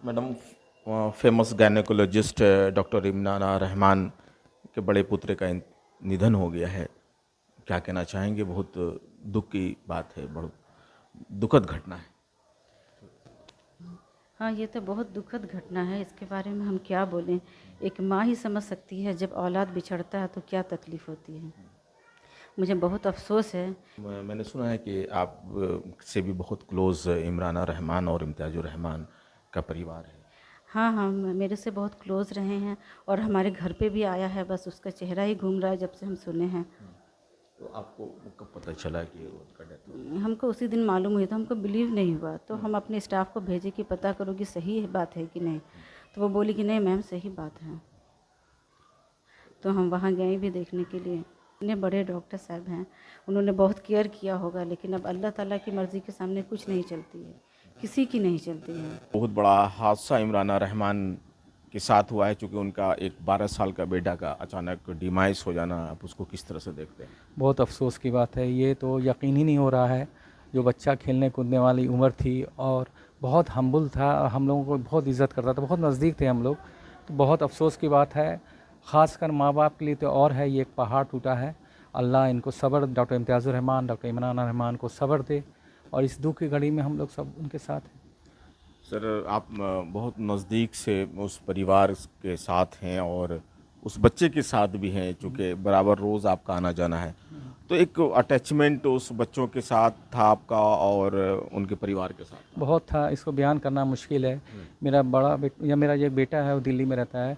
Madam, famous gynaecologist doctor Imran Rahman के बड़े पुत्र का निधन हो गया है। क्या कहना चाहेंगे? बहुत दुख की बात है, बहुत दुखद घटना है। हाँ, ये तो बहुत दुखद घटना है। इसके बारे में हम क्या बोलें। एक माँ ही समझ सकती है जब औलाद बिछड़ता है तो क्या तकलीफ़ होती है। मुझे बहुत अफसोस है। मैंने सुना है कि आप से भी बहुत क्लोज़ इमरान रहमान और इम्तियाज़ुर रहमान का परिवार है। हाँ, हाँ, मेरे से बहुत क्लोज़ रहे हैं और हमारे घर पे भी आया है, बस उसका चेहरा ही घूम रहा है जब से हम सुने हैं। तो आपको कब पता चला कि उनका डेथ हो गया? हमको उसी दिन मालूम हुआ था, हमको बिलीव नहीं हुआ, तो हम अपने स्टाफ को भेजे कि पता करो कि सही बात है कि नहीं। तो वो बोली कि नहीं मैम, सही बात है। तो हम वहाँ गए भी देखने के लिए। इतने बड़े डॉक्टर साहब हैं, उन्होंने बहुत केयर किया होगा, लेकिन अब अल्लाह ताला की मर्ज़ी के सामने कुछ नहीं चलती है, किसी की नहीं चलती है। बहुत बड़ा हादसा इमरान रहमान के साथ हुआ है, चूँकि उनका एक 12 साल का बेटा का अचानक डिमाइस हो जाना, आप उसको किस तरह से देखते हैं? बहुत अफ़सोस की बात है। ये तो यकीन ही नहीं हो रहा है। जो बच्चा खेलने कूदने वाली उम्र थी और बहुत हम्बल था, हम लोगों को बहुत इज़्ज़त करता था, बहुत नज़दीक थे हम लोग। तो बहुत अफ़सोस की बात है, ख़ासकर माँ बाप के लिए तो और है। ये एक पहाड़ टूटा है। अल्लाह इनको सब्र, डॉक्टर इम्तियाज़ुर रहमान, डॉक्टर इमरान रहमान को सब्र दे, और इस दुःख की घड़ी में हम लोग सब उनके साथ हैं। सर, आप बहुत नज़दीक से उस परिवार के साथ हैं और उस बच्चे के साथ भी हैं, चूँकि बराबर रोज़ आपका आना जाना है, तो एक अटैचमेंट उस बच्चों के साथ था आपका और उनके परिवार के साथ? बहुत था, इसको बयान करना मुश्किल है। मेरा मेरा एक बेटा है, वो दिल्ली में रहता है।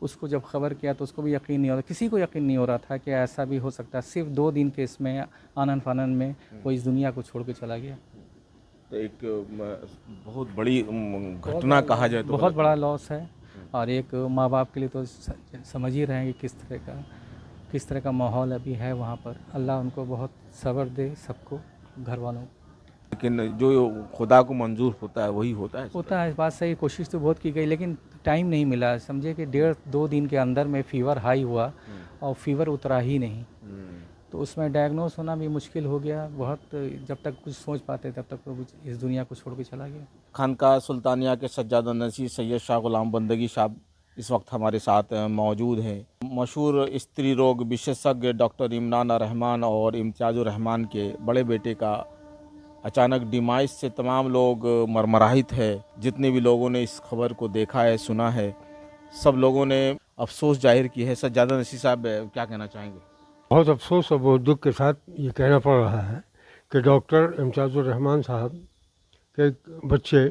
उसको जब ख़बर किया तो उसको भी यकीन नहीं हो रहा, किसी को यकीन नहीं हो रहा था कि ऐसा भी हो सकता है। सिर्फ 2 दिन के इसमें आनन फानन में वो इस दुनिया को छोड़ के चला गया। तो एक बहुत बड़ी घटना कहा जाए तो बहुत गलत बड़ा नहीं। लॉस है। और एक माँ बाप के लिए तो समझ ही रहे हैं कि किस तरह का माहौल अभी है वहाँ पर। अल्लाह उनको बहुत सब्र दे, सबको, घर वालों को। लेकिन जो खुदा को मंजूर होता है वही होता है। होता है, बात सही। कोशिश तो बहुत की गई लेकिन टाइम नहीं मिला। समझे कि 1.5-2 दिन के अंदर में फ़ीवर हाई हुआ और फ़ीवर उतरा ही नहीं। तो उसमें डायग्नोस होना भी मुश्किल हो गया बहुत। जब तक कुछ सोच पाते तब तक तो कुछ इस दुनिया को छोड़ के चला गया। खानका सुल्तानिया के सज्जादा नसीर सैयद शाह गुलाम बंदगी साहब इस वक्त हमारे साथ मौजूद हैं। मशहूर स्त्री रोग विशेषज्ञ डॉक्टर इमरान रहमान और इम्तियाज़ुर रहमान के बड़े बेटे का अचानक डिमाइस से तमाम लोग मरमराहित है। जितने भी लोगों ने इस खबर को देखा है, सुना है, सब लोगों ने अफसोस जाहिर की है। सज्जादा नसीर साहब, क्या कहना चाहेंगे? बहुत अफसोस और बहुत दुख के साथ ये कहना पड़ रहा है कि डॉक्टर इम्तियाज़ुर रहमान साहब के बच्चे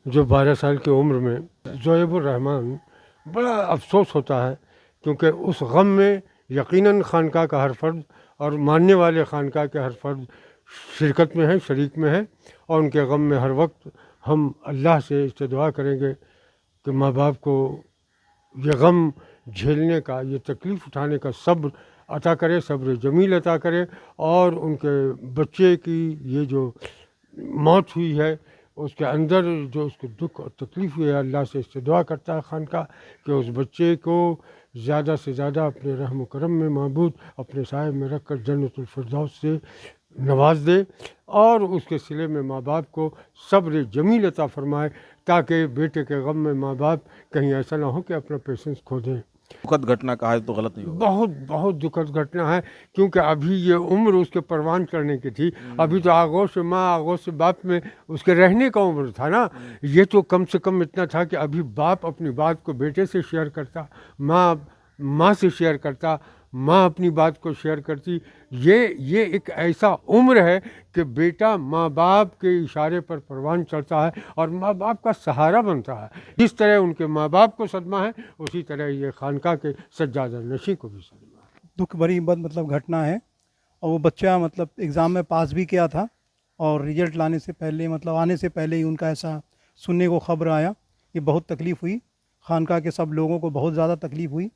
जो 12 साल की उम्र में ज़ोएबुर रहमान, बड़ा अफसोस होता है क्योंकि उस गम में यकीनन खानका का हर फर्द और मानने वाले खानका के हर फर्द शिरकत में है, शरीक में है। और उनके गम में हर वक्त हम अल्लाह से इससे दुआ करेंगे कि माँ बाप को ये गम झेलने का, ये तकलीफ़ उठाने का सब्र अता करे, सब्र जमील अता करे। और उनके बच्चे की ये जो मौत हुई है उसके अंदर जो उसको दुख और तकलीफ़ हुई है, अल्लाह से इससे दुआ करता है खानका कि उस बच्चे को ज़्यादा से ज़्यादा अपने रहम करम में माबूद अपने साए में रख कर जन्नतुल फिरदौस से नवाज दे और उसके सिले में माँ बाप को सब्र जमील अता फरमाए, ताकि बेटे के गम में माँ बाप कहीं ऐसा ना हो कि अपना पेशेंस खो दें। दुखद घटना कहा है तो गलत नहीं होगा। बहुत बहुत दुखद घटना है क्योंकि अभी ये उम्र उसके परवान करने की थी। अभी तो आगोश से माँ, आगोश से बाप में उसके रहने का उम्र था ना। ये तो कम से कम इतना था कि अभी बाप अपनी बात को बेटे से शेयर करता, माँ से शेयर करता, माँ अपनी बात को शेयर करती। ये एक ऐसा उम्र है कि बेटा माँ बाप के इशारे पर परवान चढ़ता है और माँ बाप का सहारा बनता है। जिस तरह उनके माँ बाप को सदमा है उसी तरह ये खानका के सज्जादा नशी को भी सदमा है। दुख भरी मतलब घटना है। और वो बच्चा मतलब एग्ज़ाम में पास भी किया था और रिजल्ट लाने से पहले, मतलब आने से पहले ही उनका ऐसा सुनने को खबर आया। ये बहुत तकलीफ़ हुई, खानका के सब लोगों को बहुत ज़्यादा तकलीफ़ हुई।